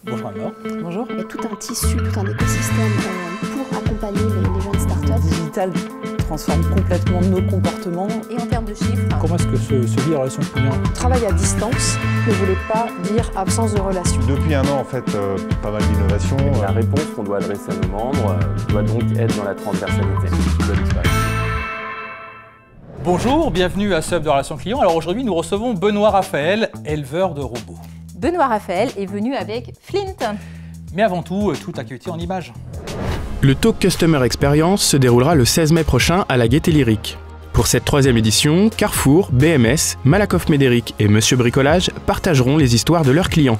Bonjour Anne-Laure. Bonjour. Il y a tout un tissu, tout un écosystème pour accompagner les jeunes startups. Le digital transforme complètement nos comportements. Et en termes de chiffres, Comment est-ce que se vit la relation client? Travail à distance ne voulait pas dire absence de relation. Depuis un an, en fait, pas mal d'innovations. La réponse qu'on doit adresser à nos membres doit donc être dans la transversalité. Bonjour, bienvenue à Sub de Relations Clients. Alors aujourd'hui, nous recevons Benoît Raphaël, éleveur de robots. Benoît Raphaël est venu avec Flint. Mais avant tout, toute l'activité en images. Le Talk Customer Experience se déroulera le 16 mai prochain à la Gaîté Lyrique. Pour cette troisième édition, Carrefour, BMS, Malakoff Médéric et Monsieur Bricolage partageront les histoires de leurs clients.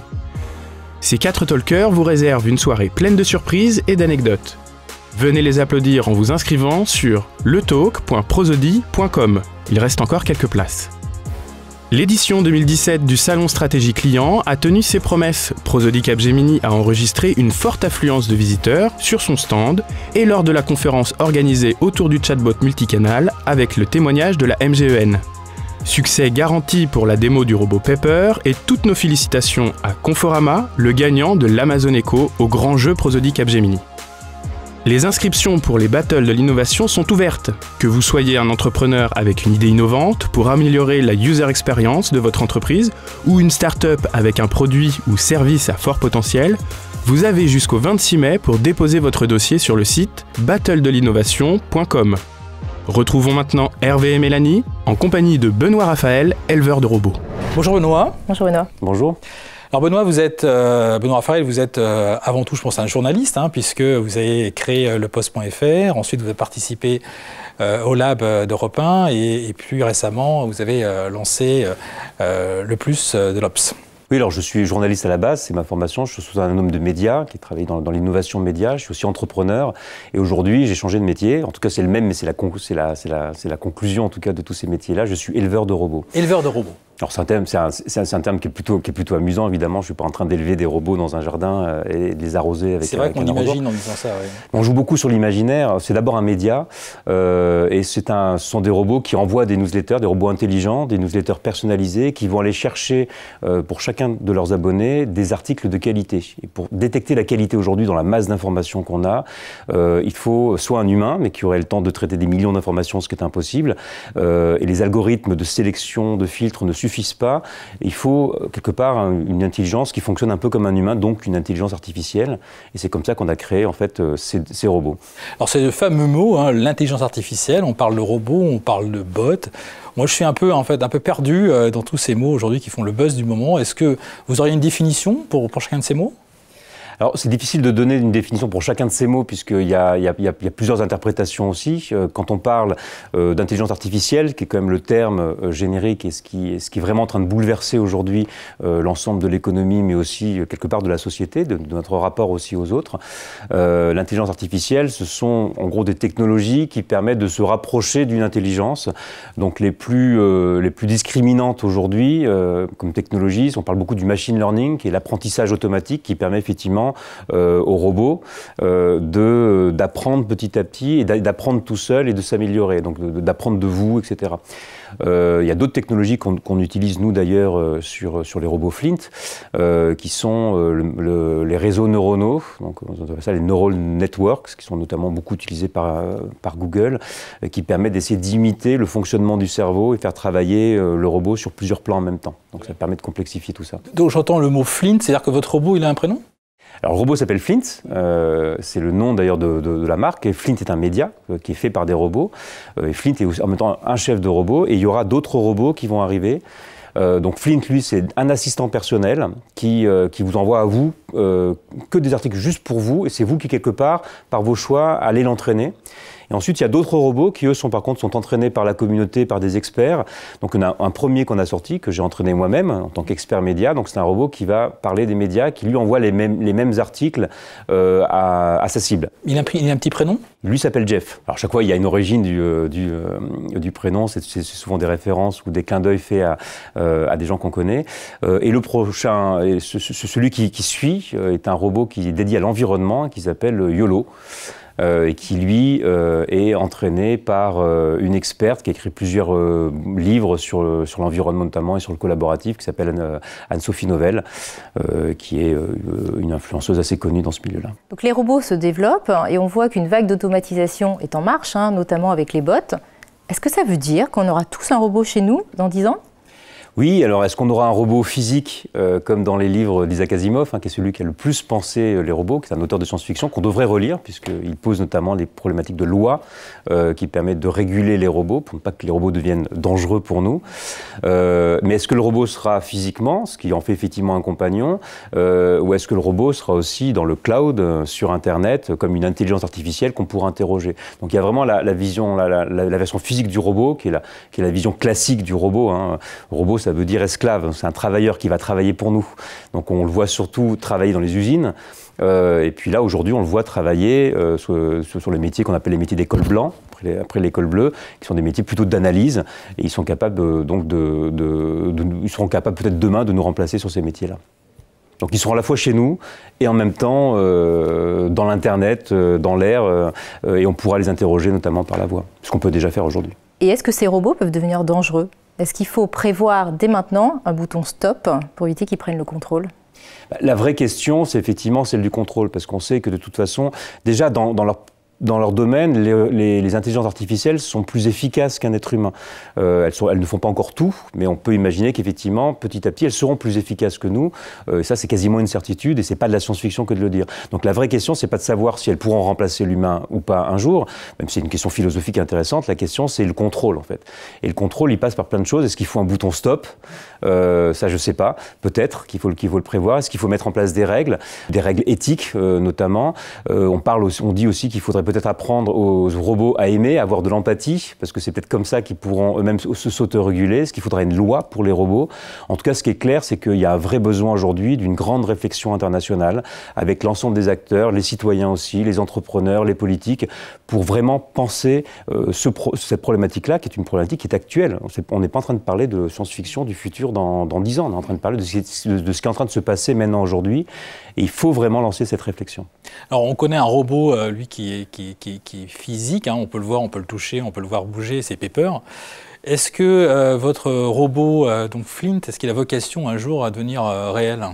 Ces 4 talkers vous réservent une soirée pleine de surprises et d'anecdotes. Venez les applaudir en vous inscrivant sur letalk.prosody.com. Il reste encore quelques places. L'édition 2017 du Salon Stratégie Client a tenu ses promesses. Prosody Capgemini a enregistré une forte affluence de visiteurs sur son stand et lors de la conférence organisée autour du chatbot multicanal avec le témoignage de la MGEN. Succès garanti pour la démo du robot Pepper et toutes nos félicitations à Conforama, le gagnant de l'Amazon Echo au grand jeu Prosody Capgemini. Les inscriptions pour les battles de l'innovation sont ouvertes. Que vous soyez un entrepreneur avec une idée innovante pour améliorer la user experience de votre entreprise ou une start-up avec un produit ou service à fort potentiel, vous avez jusqu'au 26 mai pour déposer votre dossier sur le site battledelinnovation.com. Retrouvons maintenant Hervé et Mélanie en compagnie de Benoît Raphaël, éleveur de robots. Bonjour Benoît. Bonjour Benoît. Bonjour. Alors Benoît, Benoît Raphaël, vous êtes avant tout, je pense, un journaliste, puisque vous avez créé le Post.fr, ensuite vous avez participé au Lab d'Europe 1 et plus récemment, vous avez lancé le Plus de l'Obs. Oui, alors je suis journaliste à la base, c'est ma formation. Je suis un homme de médias qui travaille dans l'innovation média. Je suis aussi entrepreneur et aujourd'hui j'ai changé de métier. En tout cas c'est le même, mais c'est la conclusion en tout cas de tous ces métiers-là. Je suis éleveur de robots. Éleveur de robots. Alors c'est un terme qui est plutôt amusant évidemment. Je suis pas en train d'élever des robots dans un jardin et de les arroser avec. C'est vrai qu'on imagine en disant ça. Oui. On joue beaucoup sur l'imaginaire. C'est d'abord un média et ce sont des robots qui envoient des newsletters, des robots intelligents, des newsletters personnalisés qui vont aller chercher pour chacun de leurs abonnés des articles de qualité. Et pour détecter la qualité aujourd'hui dans la masse d'informations qu'on a, il faut soit un humain, mais qui aurait le temps de traiter des millions d'informations, ce qui est impossible, et les algorithmes de sélection, de filtres ne suffisent pas. Il faut quelque part une intelligence qui fonctionne un peu comme un humain, donc une intelligence artificielle. Et c'est comme ça qu'on a créé en fait ces robots. Alors c'est le fameux mot, l'intelligence artificielle. On parle de robot, on parle de bot. Moi, je suis un peu perdu dans tous ces mots aujourd'hui qui font le buzz du moment. Est-ce que vous auriez une définition pour chacun de ces mots ? Alors, c'est difficile de donner une définition pour chacun de ces mots, puisqu'il y a plusieurs interprétations aussi. Quand on parle d'intelligence artificielle, qui est quand même le terme générique et ce qui est vraiment en train de bouleverser aujourd'hui l'ensemble de l'économie, mais aussi quelque part de la société, de notre rapport aussi aux autres, l'intelligence artificielle, ce sont en gros des technologies qui permettent de se rapprocher d'une intelligence. Donc les plus discriminantes aujourd'hui comme technologies, on parle beaucoup du machine learning, qui est l'apprentissage automatique, qui permet effectivement aux robots d'apprendre petit à petit et d'apprendre tout seul et de s'améliorer, donc d'apprendre de vous, etc. Il y a d'autres technologies qu'on utilise nous d'ailleurs sur les robots Flint, qui sont les réseaux neuronaux, donc on appelle ça les neural networks, qui sont notamment beaucoup utilisés par Google, qui permettent d'essayer d'imiter le fonctionnement du cerveau et faire travailler le robot sur plusieurs plans en même temps. Donc ça permet de complexifier tout ça. Donc j'entends le mot Flint, c'est-à-dire que votre robot il a un prénom ? Alors le robot s'appelle Flint, c'est le nom d'ailleurs de la marque, et Flint est un média qui est fait par des robots, et Flint est en même temps un chef de robot, et il y aura d'autres robots qui vont arriver. Donc Flint, lui, c'est un assistant personnel qui vous envoie à vous que des articles juste pour vous, et c'est vous qui, quelque part, par vos choix, allez l'entraîner. Et ensuite, il y a d'autres robots qui, eux, sont entraînés par la communauté, par des experts. Donc, on a un premier qu'on a sorti, que j'ai entraîné moi-même en tant qu'expert média. Donc, c'est un robot qui va parler des médias, qui lui envoie les mêmes articles à sa cible. Il a un petit prénom ? Lui s'appelle Jeff. Alors, chaque fois, il y a une origine du prénom. C'est souvent des références ou des clins d'œil faits à des gens qu'on connaît. Et le prochain, celui qui suit, est un robot qui est dédié à l'environnement, qui s'appelle YOLO. et qui, lui, est entraîné par une experte qui a écrit plusieurs livres sur l'environnement notamment et sur le collaboratif, qui s'appelle Anne-Sophie Novelle, qui est une influenceuse assez connue dans ce milieu-là. Donc les robots se développent et on voit qu'une vague d'automatisation est en marche, notamment avec les bots. Est-ce que ça veut dire qu'on aura tous un robot chez nous dans 10 ans ? Oui, alors est-ce qu'on aura un robot physique, comme dans les livres d'Isaac Asimov, qui est celui qui a le plus pensé les robots, qui est un auteur de science-fiction, qu'on devrait relire, puisqu'il pose notamment des problématiques de loi qui permettent de réguler les robots, pour ne pas que les robots deviennent dangereux pour nous. Mais est-ce que le robot sera physiquement, ce qui en fait effectivement un compagnon, ou est-ce que le robot sera aussi dans le cloud, sur Internet, comme une intelligence artificielle qu'on pourra interroger? Donc il y a vraiment la vision, la version physique du robot, qui est la vision classique du robot. Robot, ça veut dire esclave, c'est un travailleur qui va travailler pour nous. Donc on le voit surtout travailler dans les usines. Et puis là, aujourd'hui, on le voit travailler sur les métiers qu'on appelle les métiers d'école blanc, après l'école bleue, qui sont des métiers plutôt d'analyse. Et ils sont capables ils seront capables peut-être demain de nous remplacer sur ces métiers-là. Donc ils seront à la fois chez nous et en même temps dans l'Internet, dans l'air, et on pourra les interroger notamment par la voix, ce qu'on peut déjà faire aujourd'hui. Et est-ce que ces robots peuvent devenir dangereux ? Est-ce qu'il faut prévoir dès maintenant un bouton stop pour éviter qu'ils prennent le contrôle ? La vraie question, c'est effectivement celle du contrôle, parce qu'on sait que de toute façon, déjà dans leur domaine, les intelligences artificielles sont plus efficaces qu'un être humain. Elles ne font pas encore tout, mais on peut imaginer qu'effectivement, petit à petit, elles seront plus efficaces que nous. Ça, c'est quasiment une certitude, et c'est pas de la science-fiction que de le dire. Donc la vraie question, c'est pas de savoir si elles pourront remplacer l'humain ou pas un jour, même si c'est une question philosophique intéressante. La question, c'est le contrôle, en fait. Et le contrôle, il passe par plein de choses. Est-ce qu'il faut un bouton stop ? Ça, je sais pas. Peut-être qu'il faut le prévoir. Est-ce qu'il faut mettre en place des règles éthiques, notamment. On dit aussi qu'il faudrait peut-être apprendre aux robots à aimer, à avoir de l'empathie, parce que c'est peut-être comme ça qu'ils pourront eux-mêmes s'auto-réguler. Est-ce qu'il faudra une loi pour les robots? En tout cas, ce qui est clair, c'est qu'il y a un vrai besoin aujourd'hui d'une grande réflexion internationale avec l'ensemble des acteurs, les citoyens aussi, les entrepreneurs, les politiques, pour vraiment penser cette problématique-là, qui est une problématique qui est actuelle. On n'est pas en train de parler de science-fiction du futur dans 10 ans. On est en train de parler de ce qui est en train de se passer maintenant aujourd'hui. Et il faut vraiment lancer cette réflexion. Alors, on connaît un robot, lui, qui est physique. On peut le voir, on peut le toucher, on peut le voir bouger, c'est Pepper. Est-ce que votre robot, donc Flint, est-ce qu'il a vocation un jour à devenir réel ?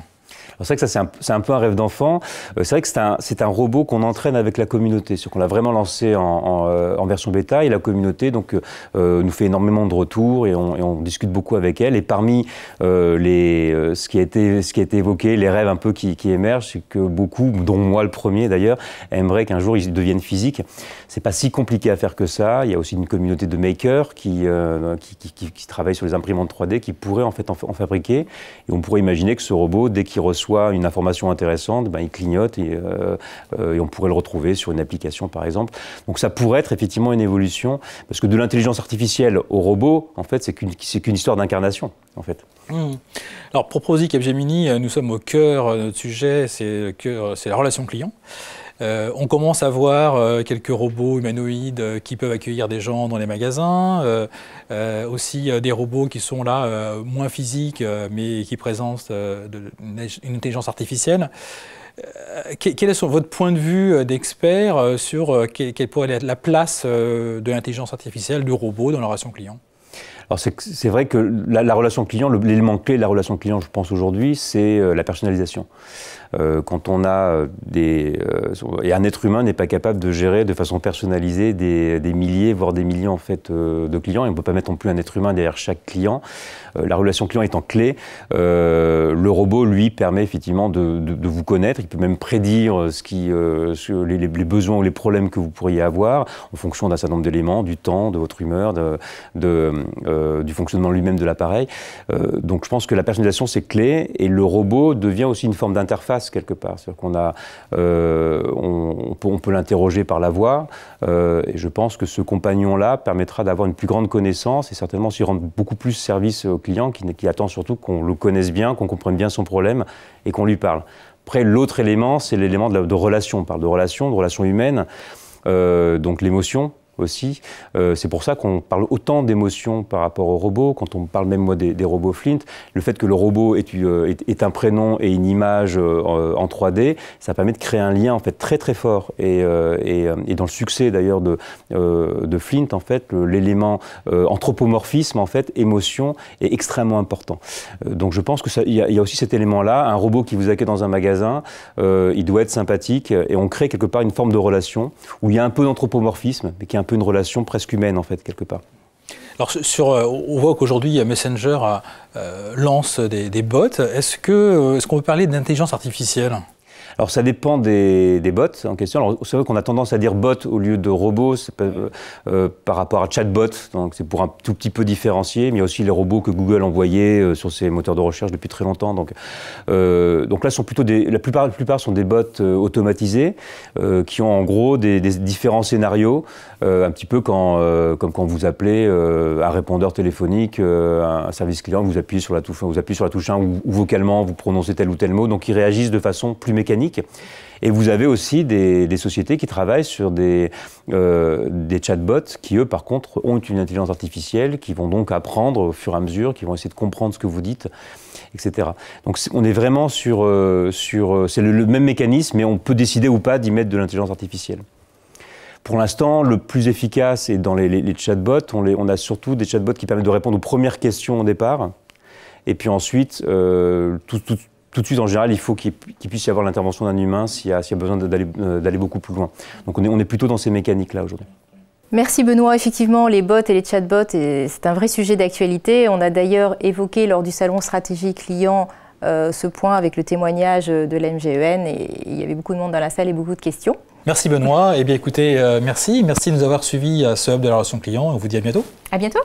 C'est vrai que ça, c'est un peu un rêve d'enfant. C'est vrai que c'est un robot qu'on entraîne avec la communauté. C'est qu'on l'a vraiment lancé en version bêta, et la communauté nous fait énormément de retours, et on discute beaucoup avec elle. Et parmi ce qui a été évoqué, les rêves un peu qui émergent, c'est que beaucoup, dont moi le premier d'ailleurs, aimeraient qu'un jour ils deviennent physiques. C'est pas si compliqué à faire que ça. Il y a aussi une communauté de makers qui travaillent sur les imprimantes 3D, qui pourraient en fait en fabriquer. Et on pourrait imaginer que ce robot, dès qu'il reçoit une information intéressante, il clignote et on pourrait le retrouver sur une application par exemple. Donc ça pourrait être effectivement une évolution, parce que de l'intelligence artificielle au robot, en fait, c'est qu'une histoire d'incarnation, en fait. Alors pour Prozis Capgemini, nous sommes au cœur de notre sujet, c'est la relation client. On commence à voir quelques robots humanoïdes qui peuvent accueillir des gens dans les magasins, aussi des robots qui sont là, moins physiques, mais qui présentent une intelligence artificielle. Quel est votre point de vue d'expert sur quelle pourrait être la place de l'intelligence artificielle, du robot dans la relation client ? Alors c'est vrai que la relation client, l'élément clé de la relation client, je pense aujourd'hui, c'est la personnalisation. Quand on a et un être humain n'est pas capable de gérer de façon personnalisée des milliers, voire des millions en fait de clients, et on ne peut pas mettre non plus un être humain derrière chaque client. La relation client étant clé, le robot lui permet effectivement de vous connaître. Il peut même prédire les besoins ou les problèmes que vous pourriez avoir en fonction d'un certain nombre d'éléments, du temps, de votre humeur, du fonctionnement lui-même de l'appareil. Donc je pense que la personnalisation c'est clé, et le robot devient aussi une forme d'interface quelque part. C'est-à-dire on peut l'interroger par la voix, et je pense que ce compagnon-là permettra d'avoir une plus grande connaissance et certainement s'y rendre beaucoup plus service au client qui attend surtout qu'on le connaisse bien, qu'on comprenne bien son problème et qu'on lui parle. Après, l'autre élément, c'est l'élément de relation. On parle de relation humaine, donc l'émotion. aussi. C'est pour ça qu'on parle autant d'émotions par rapport aux robots. Quand on parle même moi des robots Flint, le fait que le robot est un prénom et une image en 3D, ça permet de créer un lien en fait très très fort. Et dans le succès d'ailleurs de Flint, en fait, l'élément anthropomorphisme, en fait, émotion, est extrêmement important. Donc je pense que il y a aussi cet élément-là. Un robot qui vous accueille dans un magasin, il doit être sympathique et on crée quelque part une forme de relation où il y a un peu d'anthropomorphisme, mais qui est un peu une relation presque humaine, en fait, quelque part. Alors, on voit qu'aujourd'hui, Messenger lance des bots. Est-ce qu'on peut parler d'intelligence artificielle ? Alors ça dépend des bots en question. Alors c'est vrai qu'on a tendance à dire bot au lieu de robot par rapport à chatbot, donc c'est pour un tout petit peu différencier, mais il y a aussi les robots que Google envoyait sur ses moteurs de recherche depuis très longtemps. Donc là sont plutôt la plupart sont des bots automatisés qui ont en gros des différents scénarios, un petit peu comme quand vous appelez un répondeur téléphonique, un service client, vous appuyez sur la touche 1 ou vocalement vous prononcez tel ou tel mot, donc ils réagissent de façon plus mécanique. Et vous avez aussi des sociétés qui travaillent sur des chatbots qui, eux, par contre, ont une intelligence artificielle, qui vont donc apprendre au fur et à mesure, qui vont essayer de comprendre ce que vous dites, etc. Donc on est vraiment c'est le même mécanisme, mais on peut décider ou pas d'y mettre de l'intelligence artificielle. Pour l'instant, le plus efficace est dans les chatbots. On a surtout des chatbots qui permettent de répondre aux premières questions au départ. Et puis ensuite, tout de suite, en général, il faut qu'il puisse y avoir l'intervention d'un humain s'il y a besoin d'aller beaucoup plus loin. Donc on est plutôt dans ces mécaniques-là aujourd'hui. Merci Benoît. Effectivement, les bots et les chatbots, c'est un vrai sujet d'actualité. On a d'ailleurs évoqué lors du salon Stratégie Client ce point avec le témoignage de la MGEN et il y avait beaucoup de monde dans la salle et beaucoup de questions. Merci Benoît. Eh bien écoutez, merci de nous avoir suivis à ce Hub de la relation client. On vous dit à bientôt. À bientôt.